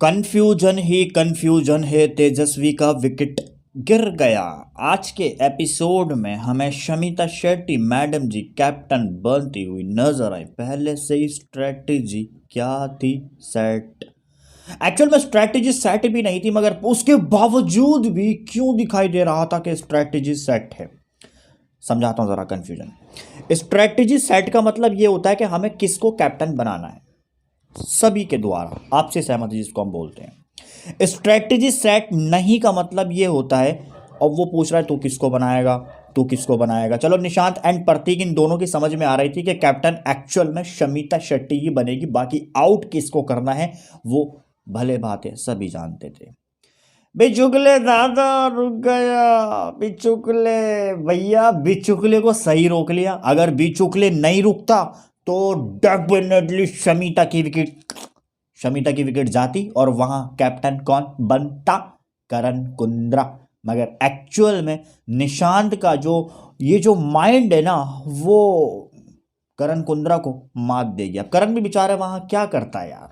Confusion ही confusion है। तेजस्वी का wicket गिर गया। आज के एपिसोड में हमें शमिता शेट्टी मैडम जी कैप्टन बनती हुई नजर आई। पहले से ही स्ट्रेटेजी क्या थी सेट। एक्चुअल में स्ट्रेटेजी सेट भी नहीं थी, मगर उसके बावजूद भी क्यों दिखाई दे रहा था कि स्ट्रेटेजी सेट है। समझाता हूं जरा कंफ्यूजन। स्ट्रेटेजी सेट का मतलब ये होता है कि हमें किसको कैप्टन बनाना है, सभी के द्वारा आपसे सहमति जिसको हम बोलते हैं। स्ट्रेटजी सेट नहीं का मतलब ये होता है, और वो पूछ रहा है तू किसको बनाएगा, तू किसको बनाएगा। चलो निशांत एंड प्रतीक इन दोनों की समझ में आ रही थी कि कैप्टन एक्चुअल में शमिता शेट्टी ही बनेगी, बाकी आउट किसको करना है वो भले बात है सभी जानते थे। बिचुकले दादा रुक गया, बिचुकले भैया, बिचुकले को सही रोक लिया। अगर बिचुकले नहीं रुकता तो डेफिनेटली शमिता की विकेट जाती और वहां कैप्टन कौन बनता, करण कुंद्रा। मगर एक्चुअल में निशांत का ये जो माइंड है ना, वो करण कुंद्रा को मात दे गया। करण भी बेचारा वहां क्या करता है यार,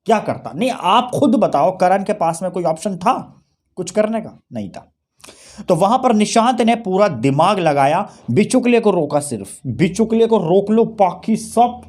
क्या करता। नहीं आप खुद बताओ, करण के पास में कोई ऑप्शन था कुछ करने का? नहीं था। तो वहां पर निशांत ने पूरा दिमाग लगाया, बिचुकले को रोका। सिर्फ बिचुकले को रोक लो, बाकी सब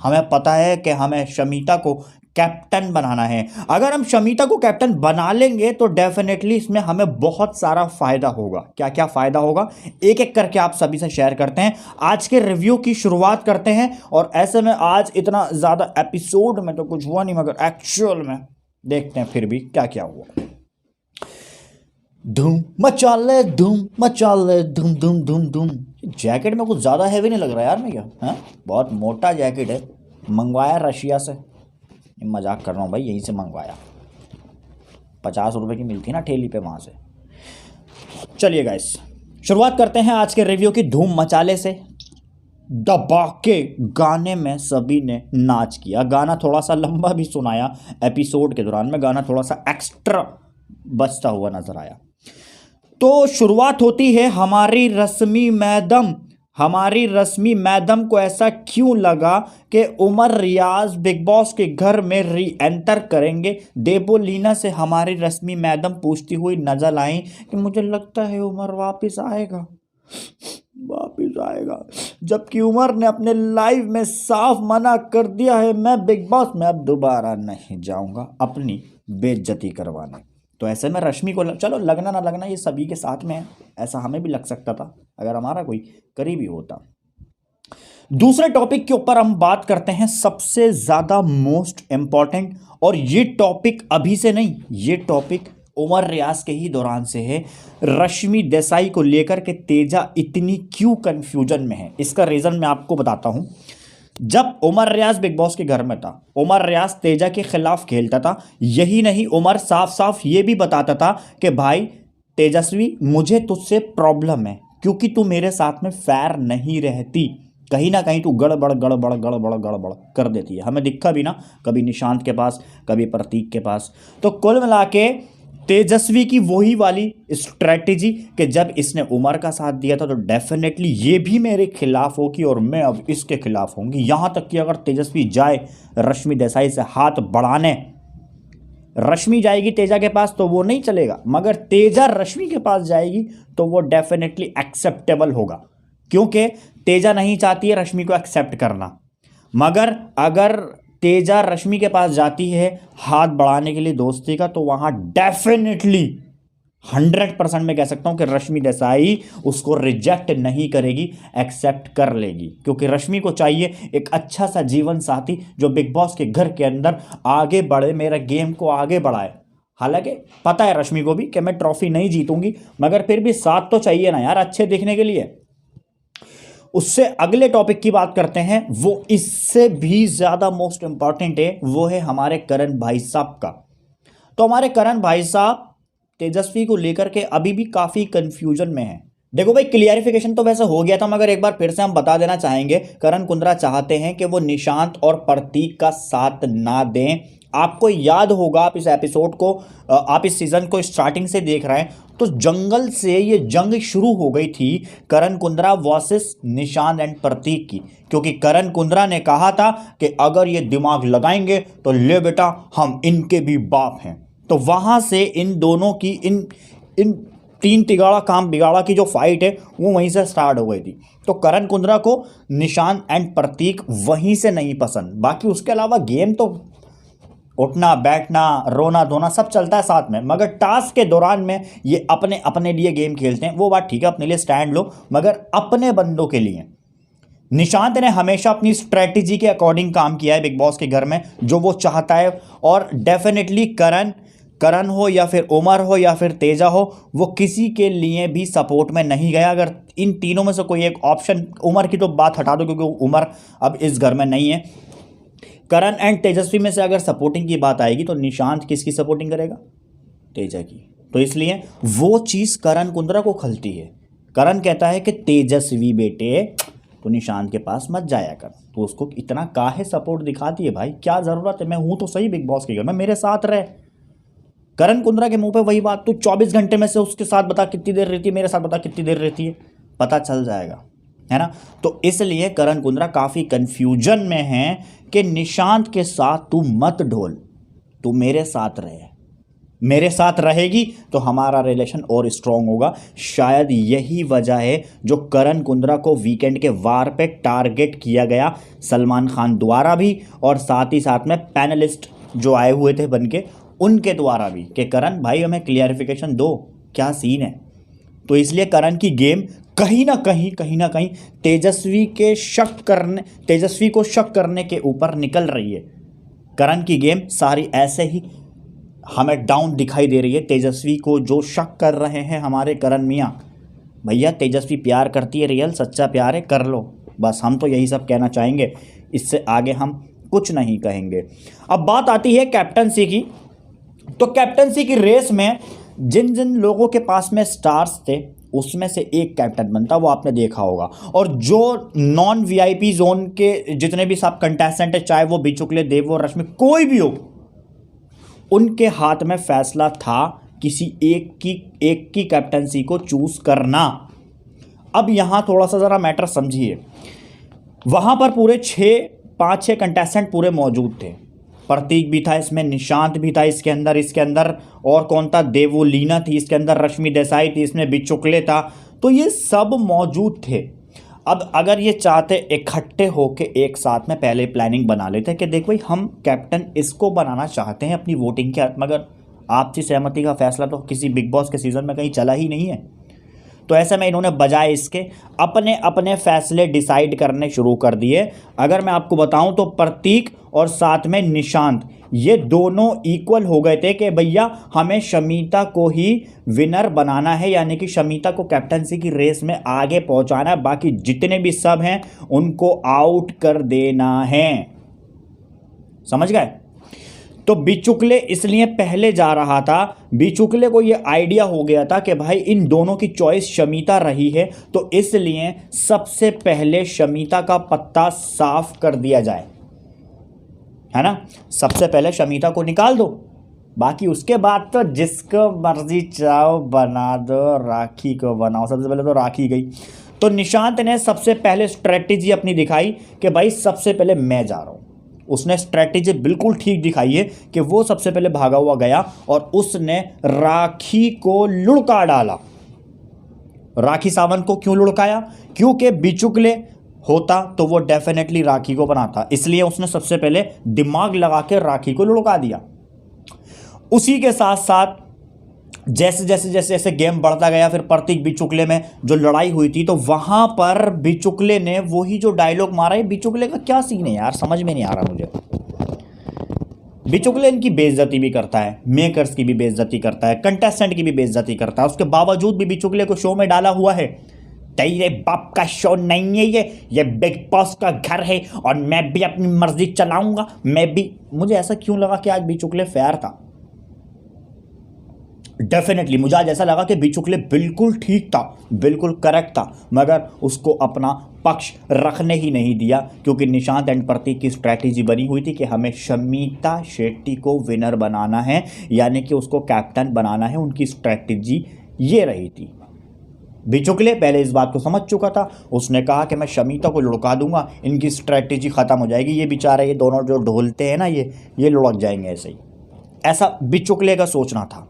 हमें पता है कि हमें शमिता को कैप्टन बनाना है। अगर हम शमिता को कैप्टन बना लेंगे तो डेफिनेटली इसमें हमें बहुत सारा फायदा होगा। क्या क्या फायदा होगा एक एक करके आप सभी से शेयर करते हैं। आज के रिव्यू की शुरुआत करते हैं। और ऐसे में आज इतना ज्यादा एपिसोड में तो कुछ हुआ नहीं, मगर एक्चुअल में देखते हैं फिर भी क्या क्या हुआ। धूम मचा ले, धूम मचा ले, धूम धूम धूम धूम। जैकेट में कुछ ज़्यादा हैवी नहीं लग रहा यार मैं क्या? हाँ बहुत मोटा जैकेट है, मंगवाया रशिया से। मजाक कर रहा हूँ भाई, यहीं से मंगवाया, 50 रुपये की मिलती ना ठेली पे, वहाँ से। चलिए गाइस शुरुआत करते हैं आज के रिव्यू की धूम मचाले से। दबा के गाने में सभी ने नाच किया। गाना थोड़ा सा लंबा भी सुनाया एपिसोड के दौरान में, गाना थोड़ा सा एक्स्ट्रा बजता हुआ नजर आया। तो शुरुआत होती है हमारी रश्मि मैडम को ऐसा क्यों लगा कि उमर रियाज बिग बॉस के घर में री एंटर करेंगे। देवोलीना से हमारी रश्मि मैडम पूछती हुई नजर आई कि मुझे लगता है उमर वापस आएगा, जबकि उमर ने अपने लाइव में साफ मना कर दिया है, मैं बिग बॉस में अब दोबारा नहीं जाऊंगा अपनी बेइज्जती करवाने। तो ऐसे में रश्मि को चलो लगना ना लगना ये सभी के साथ में है, ऐसा हमें भी लग सकता था अगर हमारा कोई करीबी होता। दूसरे टॉपिक के ऊपर हम बात करते हैं, सबसे ज्यादा मोस्ट इंपॉर्टेंट। और ये टॉपिक अभी से नहीं, ये टॉपिक उमर रियाज के ही दौरान से है। रश्मि देसाई को लेकर के तेजा इतनी क्यों कंफ्यूजन में है, इसका रीजन मैं आपको बताता हूं। जब उमर रियाज बिग बॉस के घर में था, उमर रियाज तेजा के खिलाफ खेलता था। यही नहीं, उमर साफ साफ ये भी बताता था कि भाई तेजस्वी मुझे तुझसे प्रॉब्लम है, क्योंकि तू मेरे साथ में फेयर नहीं रहती, कहीं ना कहीं तू गड़बड़ गड़बड़ गड़बड़ गड़बड़ कर देती है। हमें दिखा भी ना, कभी निशांत के पास, कभी प्रतीक के पास। तो कुल मिला के तेजस्वी की वही वाली स्ट्रेटेजी कि जब इसने उमर का साथ दिया था तो डेफिनेटली ये भी मेरे खिलाफ होगी और मैं अब इसके खिलाफ होंगी। यहां तक कि अगर तेजस्वी जाए रश्मि देसाई से हाथ बढ़ाने, रश्मि जाएगी तेजा के पास तो वो नहीं चलेगा, मगर तेजा रश्मि के पास जाएगी तो वो डेफिनेटली एक्सेप्टेबल होगा, क्योंकि तेजा नहीं चाहती है रश्मि को एक्सेप्ट करना। मगर अगर तेजा रश्मि के पास जाती है हाथ बढ़ाने के लिए दोस्ती का, तो वहां डेफिनेटली 100% में कह सकता हूं कि रश्मि देसाई उसको रिजेक्ट नहीं करेगी, एक्सेप्ट कर लेगी। क्योंकि रश्मि को चाहिए एक अच्छा सा जीवन साथी जो बिग बॉस के घर के अंदर आगे बढ़े, मेरा गेम को आगे बढ़ाए। हालांकि पता है रश्मि को भी कि मैं ट्रॉफी नहीं जीतूंगी, मगर फिर भी साथ तो चाहिए ना यार अच्छे दिखने के लिए। उससे अगले टॉपिक की बात करते हैं, वो इससे भी ज्यादा मोस्ट इंपॉर्टेंट है, वो है हमारे करण भाई साहब का। तो हमारे करण भाई साहब तेजस्वी को लेकर के अभी भी काफी कंफ्यूजन में है। देखो भाई क्लियरिफिकेशन तो वैसे हो गया था, मगर एक बार फिर से हम बता देना चाहेंगे, करण कुंद्रा चाहते हैं कि वो निशांत और प्रतीक का साथ ना दें आपको याद होगा, आप इस एपिसोड को आप इस सीजन को स्टार्टिंग से देख रहे हैं, तो जंगल से ये जंग शुरू हो गई थी करण कुंद्रा वर्सेस निशांत एंड प्रतीक की, क्योंकि करण कुंद्रा ने कहा था कि अगर ये दिमाग लगाएंगे तो ले बेटा हम इनके भी बाप हैं। तो वहाँ से इन दोनों की इन इन तीन तिगाड़ा काम बिगाड़ा की जो फाइट है वो वहीं से स्टार्ट हो गई थी। तो करण कुंद्रा को निशांत एंड प्रतीक वहीं से नहीं पसंद, बाकी उसके अलावा गेम तो उठना बैठना रोना धोना सब चलता है साथ में, मगर टास्क के दौरान में ये अपने अपने लिए गेम खेलते हैं। वो बात ठीक है, अपने लिए स्टैंड लो, मगर अपने बंदों के लिए। निशांत ने हमेशा अपनी स्ट्रेटजी के अकॉर्डिंग काम किया है बिग बॉस के घर में, जो वो चाहता है। और डेफिनेटली करण हो या फिर उमर हो या फिर तेजा हो, वो किसी के लिए भी सपोर्ट में नहीं गया। अगर इन तीनों में से कोई एक ऑप्शन, उमर की तो बात हटा दो क्योंकि उमर अब इस घर में नहीं है, करण एंड तेजस्वी में से अगर सपोर्टिंग की बात आएगी तो निशांत किसकी सपोर्टिंग करेगा? तेजा की। तो इसलिए वो चीज़ करण कुंद्रा को खलती है। करण कहता है कि तेजस्वी बेटे तो निशांत के पास मत जाया कर, तो उसको इतना काहे सपोर्ट दिखाती है भाई, क्या ज़रूरत है? मैं हूँ तो सही बिग बॉस के घर में, मेरे साथ रहे। करण कुंद्रा के मुंह पे वही बात, तू 24 घंटे में से उसके साथ बता कितनी देर रहती है, मेरे साथ बता कितनी देर रहती है, पता चल जाएगा, है ना। तो इसलिए करण कुंद्रा काफ़ी कंफ्यूजन में है कि निशांत के साथ तू मत ढोल, तू मेरे साथ रहे, मेरे साथ रहेगी तो हमारा रिलेशन और स्ट्रांग होगा। शायद यही वजह है जो करण कुंद्रा को वीकेंड के वार पे टारगेट किया गया सलमान खान द्वारा भी, और साथ ही साथ में पैनलिस्ट जो आए हुए थे बन के उनके द्वारा भी, कि करण भाई हमें क्लियरिफिकेशन दो, क्या सीन है। तो इसलिए करण की गेम कहीं ना कहीं तेजस्वी को शक करने के ऊपर निकल रही है। करण की गेम सारी ऐसे ही हमें डाउन दिखाई दे रही है। तेजस्वी को जो शक कर रहे हैं हमारे करण मियाँ, भैया तेजस्वी प्यार करती है, रियल सच्चा प्यार है, कर लो, बस हम तो यही सब कहना चाहेंगे, इससे आगे हम कुछ नहीं कहेंगे। अब बात आती है कैप्टनसी की। तो कैप्टनसी की रेस में जिन जिन लोगों के पास में स्टार्स थे उसमें से एक कैप्टन बनता, वो आपने देखा होगा। और जो नॉन वीआईपी जोन के जितने भी सब कंटेस्टेंट है, चाहे वो बिचुकले, देव और रश्मि, कोई भी हो, उनके हाथ में फैसला था किसी एक की कैप्टनसी को चूज करना। अब यहां थोड़ा सा ज़रा मैटर समझिए। वहां पर पूरे 5-6 कंटेस्टेंट पूरे मौजूद थे। प्रतीक भी था इसमें, निशांत भी था इसके अंदर और कौन था, देवोलीना थी इसके अंदर, रश्मि देसाई थी इसमें, बिचुकले था। तो ये सब मौजूद थे। अब अगर ये चाहते इकट्ठे होके एक साथ में पहले प्लानिंग बना लेते कि देख भाई हम कैप्टन इसको बनाना चाहते हैं अपनी वोटिंग के, मगर आपसी सहमति का फैसला तो किसी बिग बॉस के सीज़न में कहीं चला ही नहीं है। तो ऐसे में इन्होंने बजाय इसके अपने अपने फैसले डिसाइड करने शुरू कर दिए। अगर मैं आपको बताऊं तो प्रतीक और साथ में निशांत, ये दोनों इक्वल हो गए थे कि भैया हमें शमीता को ही विनर बनाना है, यानी कि शमीता को कैप्टनसी की रेस में आगे पहुंचाना है, बाकी जितने भी सब हैं उनको आउट कर देना है। समझ गए? तो बिचुकले इसलिए पहले जा रहा था, बिचुकले को ये आइडिया हो गया था कि भाई इन दोनों की चॉइस शमीता रही है, तो इसलिए सबसे पहले शमीता का पत्ता साफ कर दिया जाए, है ना। सबसे पहले शमीता को निकाल दो, बाकी उसके बाद तो जिसको मर्जी चाहो बना दो, राखी को बनाओ। सबसे पहले तो राखी गई। तो निशांत ने सबसे पहले स्ट्रेटेजी अपनी दिखाई कि भाई सबसे पहले मैं जा रहा हूँ। उसने स्ट्रेटेजी बिल्कुल ठीक दिखाई है कि वो सबसे पहले भागा हुआ गया और उसने राखी को लुढ़का डाला। राखी सावंत को क्यों लुढ़काया? क्योंकि बिचुकले होता तो वो डेफिनेटली राखी को बनाता, इसलिए उसने सबसे पहले दिमाग लगा के राखी को लुढ़का दिया। उसी के साथ साथ जैसे जैसे जैसे जैसे गेम बढ़ता गया, फिर प्रतीक बिचुकले में जो लड़ाई हुई थी, तो वहां पर बिचुकले ने वही जो डायलॉग मारा है। बिचुकले का क्या सीन है यार, समझ में नहीं आ रहा मुझे। बिचुकले इनकी बेइज्जती भी करता है, मेकर्स की भी बेइज्जती करता है, कंटेस्टेंट की भी बेइज्जती करता है। उसके बावजूद भी बिचुकले को शो में डाला हुआ है। तेरे बाप का शो नहीं है ये बिग बॉस का घर है और मैं भी अपनी मर्जी चलाऊंगा। मैं भी, मुझे ऐसा क्यों लगा कि आज बिचुकले फेयर था, डेफिनेटली मुझे आज ऐसा लगा कि बिचुकले बिल्कुल ठीक था, बिल्कुल करेक्ट था, मगर उसको अपना पक्ष रखने ही नहीं दिया, क्योंकि निशांत एंड प्रतीक की स्ट्रैटेजी बनी हुई थी कि हमें शमीता शेट्टी को विनर बनाना है, यानी कि उसको कैप्टन बनाना है। उनकी स्ट्रैटेजी ये रही थी। बिचुकले पहले इस बात को समझ चुका था, उसने कहा कि मैं शमीता को लुढ़का दूंगा, इनकी स्ट्रैटेजी ख़त्म हो जाएगी, ये बेचारे ये दोनों जो ढोलते हैं ना ये लुढ़क जाएंगे ऐसे ही। ऐसा बिचुकले का सोचना था।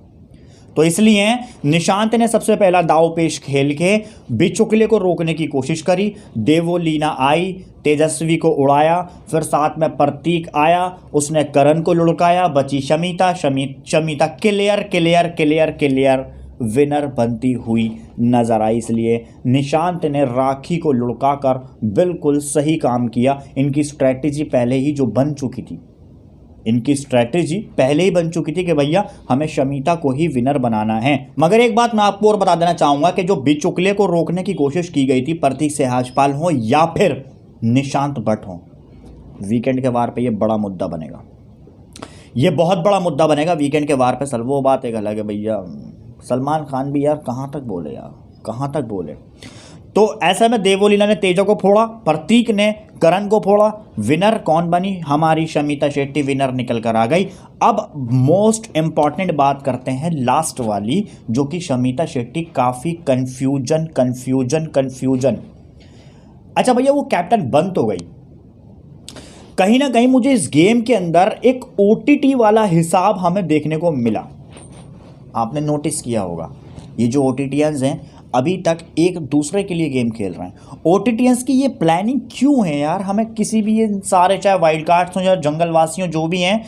तो इसलिए निशांत ने सबसे पहला दाव पेश खेल के बिचुकले को रोकने की कोशिश करी। देवोलीना आई, तेजस्वी को उड़ाया, फिर साथ में प्रतीक आया, उसने करण को लुढ़काया, बची Shamita. Shamita clear clear clear clear winner बनती हुई नजर आई। इसलिए निशांत ने राखी को लुढ़का कर बिल्कुल सही काम किया। इनकी स्ट्रैटेजी पहले ही जो बन चुकी थी, इनकी स्ट्रैटेजी पहले ही बन चुकी थी कि भैया हमें शमीता को ही विनर बनाना है। मगर एक बात मैं आपको और बता देना चाहूंगा कि जो बिचुकले को रोकने की कोशिश की गई थी, प्रतीक सहजपाल हो या फिर निशांत भट्ट हो, वीकेंड के वार पे ये बड़ा मुद्दा बनेगा, ये बहुत बड़ा मुद्दा बनेगा वीकेंड के वार पे। सल वो बात एक अलग है भैया, सलमान खान भी यार कहाँ तक बोले यार, कहाँ तक बोले। तो ऐसे में देवोलीना ने तेजा को फोड़ा, प्रतीक ने करण को फोड़ा। विनर कौन बनी? हमारी शमीता शेट्टी विनर निकल कर आ गई। अब मोस्ट इंपॉर्टेंट बात करते हैं लास्ट वाली, जो कि शमीता शेट्टी काफ़ी कन्फ्यूजन। अच्छा भैया वो कैप्टन बन तो गई, कहीं ना कहीं मुझे इस गेम के अंदर एक OTT वाला हिसाब हमें देखने को मिला। आपने नोटिस किया होगा ये जो OTTians हैं अभी तक एक दूसरे के लिए गेम खेल रहे हैं। OTTians की ये प्लानिंग क्यों है यार? हमें किसी भी, ये सारे चाहे वाइल्ड कार्ड्स हों या जंगलवासियों जो भी हैं,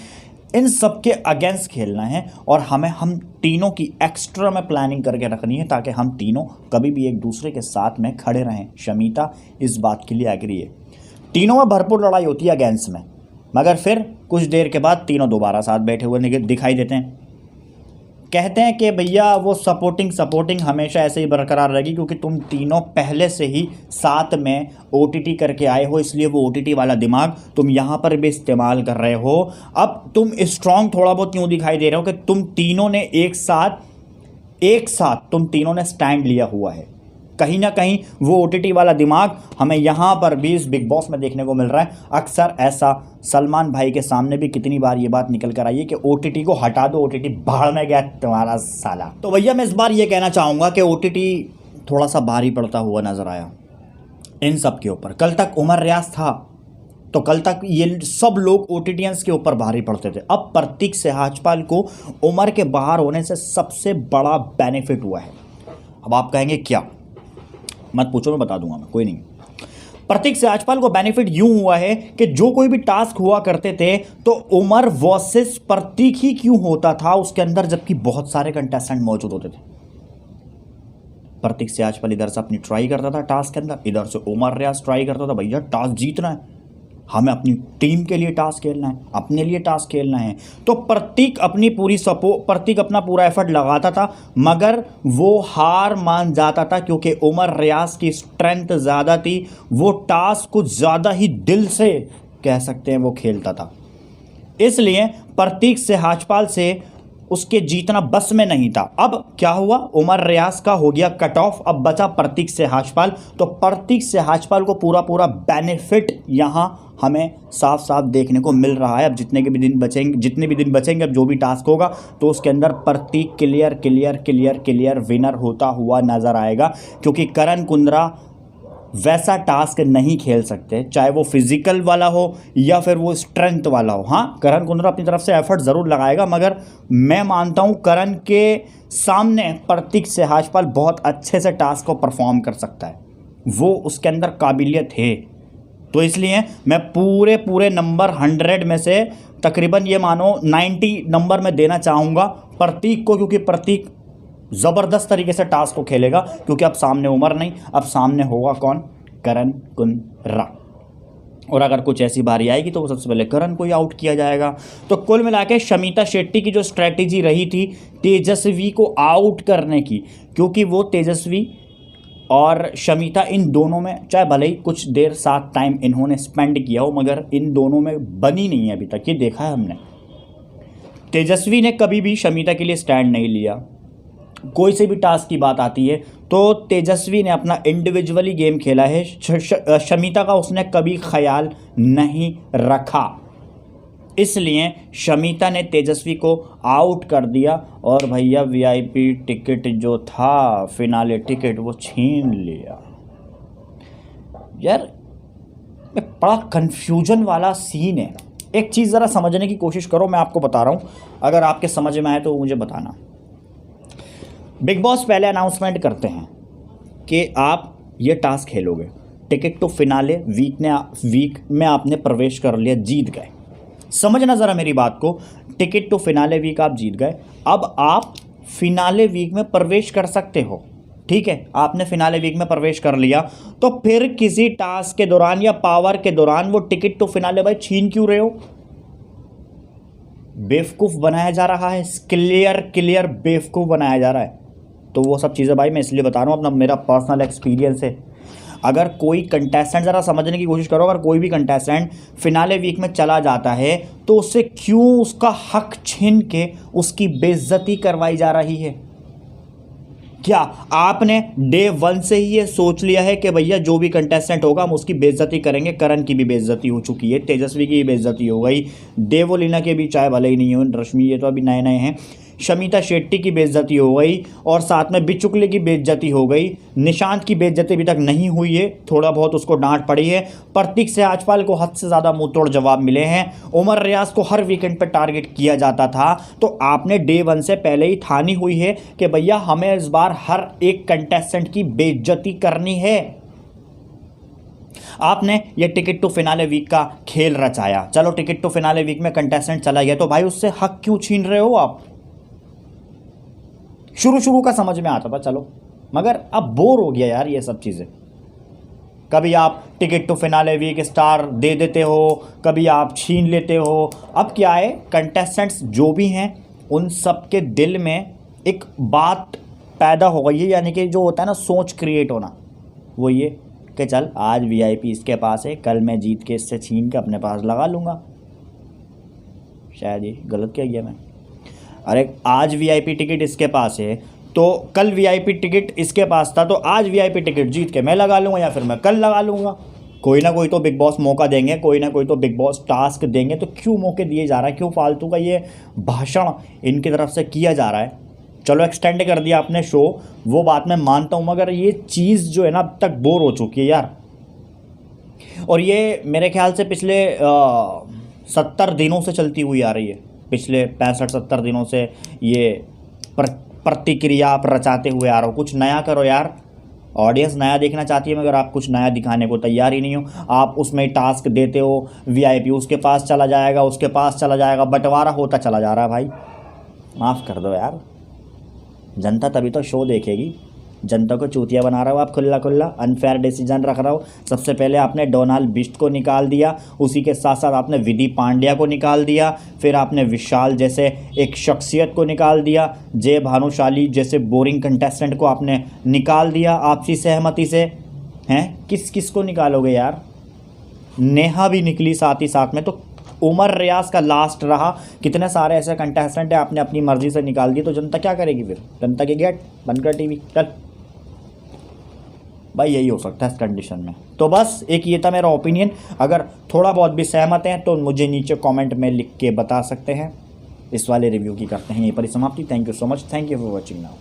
इन सब के अगेंस्ट खेलना है और हम तीनों की एक्स्ट्रा में प्लानिंग करके रखनी है, ताकि हम तीनों कभी भी एक दूसरे के साथ में खड़े रहें। शमीता इस बात के लिए एग्री है। तीनों में भरपूर लड़ाई होती है अगेंस्ट में, मगर फिर कुछ देर के बाद तीनों दोबारा साथ बैठे हुए दिखाई देते हैं। कहते हैं कि भैया वो सपोर्टिंग हमेशा ऐसे ही बरकरार रहेगी, क्योंकि तुम तीनों पहले से ही साथ में OTT करके आए हो, इसलिए वो OTT वाला दिमाग तुम यहाँ पर भी इस्तेमाल कर रहे हो। अब तुम स्ट्रांग थोड़ा बहुत यूँ दिखाई दे रहे हो कि तुम तीनों ने एक साथ तुम तीनों ने स्टैंड लिया हुआ है। कहीं ना कहीं वो OTT वाला दिमाग हमें यहाँ पर भी इस बिग बॉस में देखने को मिल रहा है। अक्सर ऐसा सलमान भाई के सामने भी कितनी बार ये बात निकल कर आई है कि OTT को हटा दो, OTT भाड़ में गया तुम्हारा साला। तो भैया मैं इस बार ये कहना चाहूँगा कि OTT थोड़ा सा भारी पड़ता हुआ नजर आया इन सब के ऊपर। कल तक उमर रियाज था, तो कल तक ये सब लोग OTTians के ऊपर भारी पड़ते थे। अब प्रतीक सहजपाल को उमर के बाहर होने से सबसे बड़ा बेनिफिट हुआ है। अब आप कहेंगे क्या? मत पूछो, मैं बता दूंगा, मैं कोई नहीं। प्रतीक सहजपाल को बेनिफिट यूं हुआ है कि जो कोई भी टास्क हुआ करते थे तो उमर वर्सेस प्रतीक ही क्यों होता था उसके अंदर, जबकि बहुत सारे कंटेस्टेंट मौजूद होते थे। प्रतीक सहजपाल इधर से अपनी ट्राई करता था टास्क के अंदर, इधर से उमर रियाज ट्राई करता था, भैया टास्क जीतना है, हमें अपनी टीम के लिए टास्क खेलना है, अपने लिए टास्क खेलना है। तो प्रतीक अपना पूरा एफर्ट लगाता था, मगर वो हार मान जाता था, क्योंकि उमर रियाज की स्ट्रेंथ ज़्यादा थी। वो टास्क कुछ ज़्यादा ही दिल से कह सकते हैं वो खेलता था, इसलिए प्रतीक सहजपाल से उसके जीतना बस में नहीं था। अब क्या हुआ? उमर रियाज का हो गया कट ऑफ, अब बचा प्रतीक सहजपाल। तो प्रतीक सहजपाल को पूरा बेनिफिट यहाँ हमें साफ साफ देखने को मिल रहा है। अब जितने भी दिन बचेंगे, अब जो भी टास्क होगा तो उसके अंदर प्रतीक क्लियर विनर होता हुआ नजर आएगा, क्योंकि करण कुंद्रा वैसा टास्क नहीं खेल सकते, चाहे वो फिजिकल वाला हो या फिर वो स्ट्रेंथ वाला हो। हाँ, करण कुंद्रा अपनी तरफ से एफर्ट ज़रूर लगाएगा, मगर मैं मानता हूँ करण के सामने प्रतीक सहजपाल बहुत अच्छे से टास्क को परफॉर्म कर सकता है, वो उसके अंदर काबिलियत है। तो इसलिए मैं पूरे नंबर 100 में से तकरीबन ये मानो 90 नंबर में देना चाहूँगा प्रतीक को, क्योंकि प्रतीक ज़बरदस्त तरीके से टास्क को खेलेगा, क्योंकि अब सामने उमर नहीं, अब सामने होगा कौन? करण कुंद्रा। और अगर कुछ ऐसी बारी आएगी तो वो सबसे पहले करण को ही आउट किया जाएगा। तो कुल मिला के शमीता शेट्टी की जो स्ट्रैटेजी रही थी तेजस्वी को आउट करने की, क्योंकि वो तेजस्वी और शमीता इन दोनों में, चाहे भले ही कुछ देर साथ टाइम इन्होंने स्पेंड किया हो, मगर इन दोनों में बनी नहीं है अभी तक। ये देखा है हमने, तेजस्वी ने कभी भी शमीता के लिए स्टैंड नहीं लिया, कोई से भी टास्क की बात आती है तो तेजस्वी ने अपना इंडिविजुअली गेम खेला है। शमिता का उसने कभी ख्याल नहीं रखा, इसलिए शमिता ने तेजस्वी को आउट कर दिया और भैया वीआईपी टिकट जो था, फिनाले टिकट, वो छीन लिया। यार बड़ा कन्फ्यूजन वाला सीन है। एक चीज़ ज़रा समझने की कोशिश करो, मैं आपको बता रहा हूँ, अगर आपके समझ में आए तो मुझे बताना। बिग बॉस पहले अनाउंसमेंट करते हैं कि आप ये टास्क खेलोगे, टिकट टू फिनाले वीक में आपने प्रवेश कर लिया, जीत गए। समझना ज़रा मेरी बात को, टिकट टू फिनाले वीक आप जीत गए, अब आप फिनाले वीक में प्रवेश कर सकते हो, ठीक है। आपने फिनाले वीक में प्रवेश कर लिया, तो फिर किसी टास्क के दौरान या पावर के दौरान वो टिकट टू फिनाले भाई छीन क्यों रहे हो? बेवकूफ़ बनाया जा रहा है, क्लियर बेवकूफ़ बनाया जा रहा है। तो वो सब चीज़ें भाई मैं इसलिए बता रहा हूँ, अपना मेरा पर्सनल एक्सपीरियंस है। अगर कोई कंटेस्टेंट, ज़रा समझने की कोशिश करो, अगर कोई भी कंटेस्टेंट फिनाले वीक में चला जाता है तो उससे क्यों उसका हक छीन के उसकी बेइज्जती करवाई जा रही है? क्या आपने डे 1 से ही ये सोच लिया है कि भैया जो भी कंटेस्टेंट होगा हम उसकी बेइज्जती करेंगे? करण की भी बेइज्जती हो चुकी है, तेजस्वी की भी बेइज्जती हो गई, देवोलीना के भी चाहे भले ही नहीं हो, रश्मि ये तो अभी नए नए हैं, शमिता शेट्टी की बेइज्जती हो गई और साथ में बिचुकले की बेइज्जती हो गई, निशांत की बेइज्जती अभी तक नहीं हुई है, थोड़ा बहुत उसको डांट पड़ी है, प्रतीक सहजपाल को हद से ज़्यादा मुंह तोड़ जवाब मिले हैं, उमर रियाज को हर वीकेंड पर टारगेट किया जाता था। तो आपने डे 1 से पहले ही ठानी हुई है कि भैया हमें इस बार हर एक कंटेस्टेंट की बेइज्जती करनी है। आपने ये टिकट टू फिनाले वीक का खेल रचाया, चलो टिकट टू फिनाले वीक में कंटेस्टेंट चला गया, तो भाई उससे हक क्यों छीन रहे हो आप? शुरू का समझ में आता था चलो, मगर अब बोर हो गया यार ये सब चीज़ें। कभी आप ticket to finale week star दे देते हो, कभी आप छीन लेते हो। अब क्या है, कंटेस्टेंट्स जो भी हैं उन सब के दिल में एक बात पैदा हो गई है, यानी कि जो होता है ना सोच क्रिएट होना, वो ये कि चल आज वीआईपी इसके पास है, कल मैं जीत के इससे छीन के अपने पास लगा लूँगा। शायद ये गलत क्या किया मैं? अरे आज वीआईपी टिकट इसके पास है तो कल वीआईपी टिकट इसके पास था, तो आज वीआईपी टिकट जीत के मैं लगा लूँगा या फिर मैं कल लगा लूँगा। कोई ना कोई तो बिग बॉस मौका देंगे, कोई ना कोई तो बिग बॉस टास्क देंगे, तो क्यों मौके दिए जा रहा है? क्यों फालतू का ये भाषण इनकी तरफ से किया जा रहा है? चलो एक्सटेंड कर दिया आपने शो, वो बात मैं मानता हूँ, मगर ये चीज़ जो है ना अब तक बोर हो चुकी है यार। और ये मेरे ख्याल से पिछले 70 दिनों से चलती हुई आ रही है, पिछले 65-70 दिनों से ये प्रतिक्रिया आप रचाते हुए आ रहे हो। कुछ नया करो यार, ऑडियंस नया देखना चाहती है, मगर आप कुछ नया दिखाने को तैयार ही नहीं हो। आप उसमें टास्क देते हो, वीआईपी उसके पास चला जाएगा, उसके पास चला जाएगा, बंटवारा होता चला जा रहा है। भाई माफ़ कर दो यार, जनता तभी तो शो देखेगी। जनता को चूतिया बना रहा हो आप खुल्ला अनफेयर डिसीजन रख रहा हो। सबसे पहले आपने डोनाल्ड बिष्ट को निकाल दिया, उसी के साथ साथ आपने विधि पांड्या को निकाल दिया, फिर आपने विशाल जैसे एक शख्सियत को निकाल दिया, जय भानुशाली जैसे बोरिंग कंटेस्टेंट को आपने निकाल दिया आपसी सहमति से। हैं किस किस को निकालोगे यार? नेहा भी निकली साथ ही साथ में, तो उमर रियाज का लास्ट रहा। कितने सारे ऐसे कंटेस्टेंट है आपने अपनी मर्जी से निकाल दिए, तो जनता क्या करेगी फिर? जनता के गेट बंद कर टीवी, चल भाई यही हो सकता है इस कंडीशन में। तो बस एक ये था मेरा ओपिनियन, अगर थोड़ा बहुत भी सहमत हैं तो मुझे नीचे कमेंट में लिख के बता सकते हैं। इस वाले रिव्यू की करते हैं यहीं पर ही समाप्ति। Thank you so much, thank you for watching now.